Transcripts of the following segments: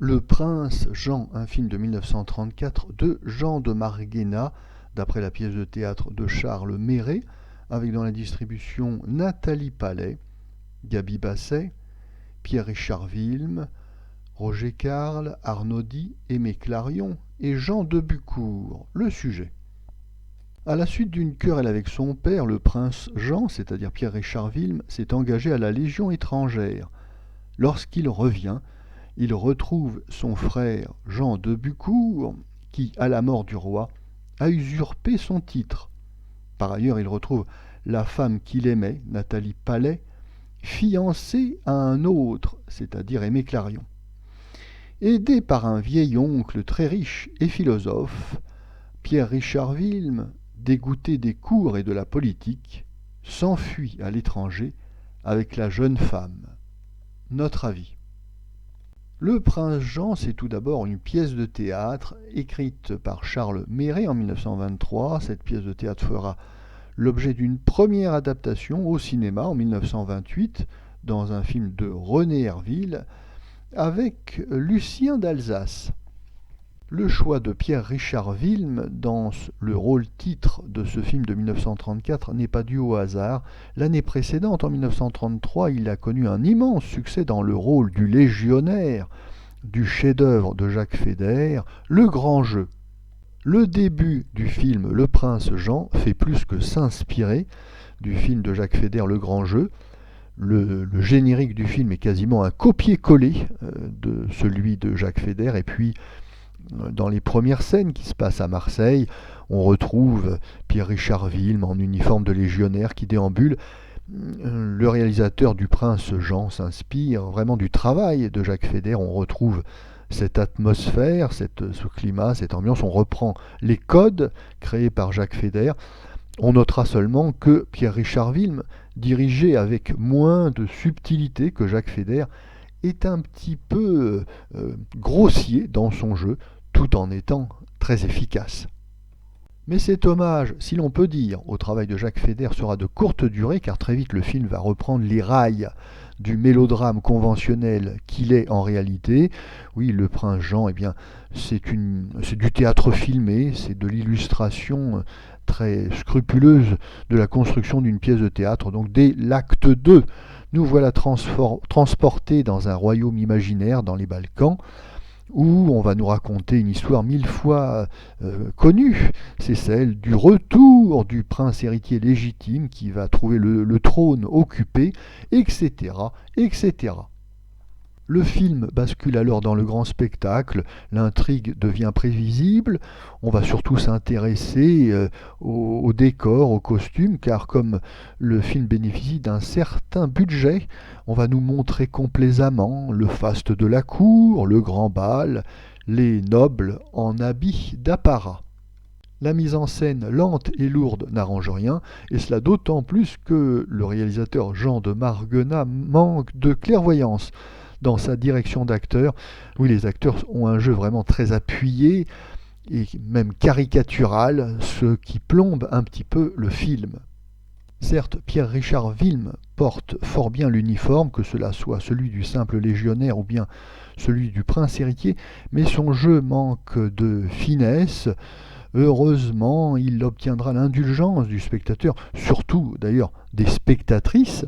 Le Prince Jean, un film de 1934 de Jean de Marguena, d'après la pièce de théâtre de Charles Méret, avec dans la distribution Nathalie Palais, Gaby Basset, Pierre-Richard Wilm, Roger Carle, Arnaudy, Aimé Clarion et Jean de Bucourt. Le sujet. À la suite d'une querelle avec son père, le prince Jean, c'est-à-dire Pierre-Richard Wilm, s'est engagé à la Légion étrangère. Lorsqu'il revient, il retrouve son frère Jean de Bucourt, qui, à la mort du roi, a usurpé son titre. Par ailleurs, il retrouve la femme qu'il aimait, Nathalie Palais, fiancée à un autre, c'est-à-dire Aimé Clarion. Aidé par un vieil oncle très riche et philosophe, Pierre-Richard Wilm, dégoûté des cours et de la politique, s'enfuit à l'étranger avec la jeune femme. Notre avis. Le Prince Jean, c'est tout d'abord une pièce de théâtre écrite par Charles Méret en 1923. Cette pièce de théâtre fera l'objet d'une première adaptation au cinéma en 1928 dans un film de René Herville avec Lucien d'Alsace. Le choix de Pierre-Richard Wilm dans le rôle-titre de ce film de 1934 n'est pas dû au hasard. L'année précédente, en 1933, il a connu un immense succès dans le rôle du légionnaire du chef-d'œuvre de Jacques Fédère, Le Grand Jeu. Le début du film Le Prince Jean fait plus que s'inspirer du film de Jacques Fédère, Le Grand Jeu. Le générique du film est quasiment un copier-coller de celui de Jacques Fédère, et puis dans les premières scènes qui se passent à Marseille, on retrouve Pierre-Richard Wilm en uniforme de légionnaire qui déambule. Le réalisateur du Prince Jean s'inspire vraiment du travail de Jacques Fédère. On retrouve cette atmosphère, ce climat, cette ambiance. On reprend les codes créés par Jacques Fédère. On notera seulement que Pierre-Richard Wilm, dirigé avec moins de subtilité que Jacques Fédère, est un petit peu grossier dans son jeu, tout en étant très efficace. Mais cet hommage, si l'on peut dire, au travail de Jacques Fédère sera de courte durée, car très vite le film va reprendre les rails du mélodrame conventionnel qu'il est en réalité. Oui, Le Prince Jean, eh bien, c'est du théâtre filmé, c'est de l'illustration très scrupuleuse de la construction d'une pièce de théâtre. Donc dès l'acte 2, nous voilà transportés dans un royaume imaginaire, dans les Balkans, où on va nous raconter une histoire mille fois connue. C'est celle du retour du prince héritier légitime qui va trouver le trône occupé, etc., etc. Le film bascule alors dans le grand spectacle, l'intrigue devient prévisible, on va surtout s'intéresser au décor, aux costumes, car comme le film bénéficie d'un certain budget, on va nous montrer complaisamment le faste de la cour, le grand bal, les nobles en habits d'apparat. La mise en scène lente et lourde n'arrange rien, et cela d'autant plus que le réalisateur Jean de Marguena manque de clairvoyance dans sa direction d'acteur. Oui, les acteurs ont un jeu vraiment très appuyé et même caricatural, ce qui plombe un petit peu le film. Certes, Pierre-Richard Wilm porte fort bien l'uniforme, que cela soit celui du simple légionnaire ou bien celui du prince héritier, mais son jeu manque de finesse. Heureusement, il obtiendra l'indulgence du spectateur, surtout d'ailleurs des spectatrices,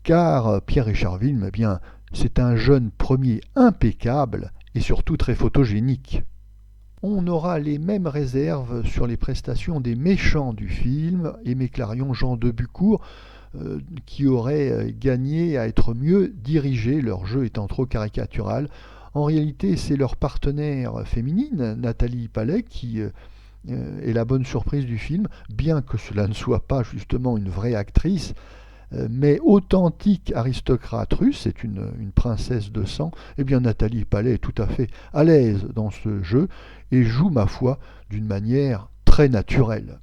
car Pierre-Richard Wilm, eh bien, c'est un jeune premier impeccable et surtout très photogénique. On aura les mêmes réserves sur les prestations des méchants du film, Aimé Clarion, Jean de Bucourt, qui auraient gagné à être mieux dirigés, leur jeu étant trop caricatural. En réalité, c'est leur partenaire féminine, Nathalie Palais, qui est la bonne surprise du film, bien que cela ne soit pas justement une vraie actrice, mais authentique aristocrate russe, c'est une princesse de sang. Eh bien, Nathalie Palais est tout à fait à l'aise dans ce jeu et joue, ma foi, d'une manière très naturelle.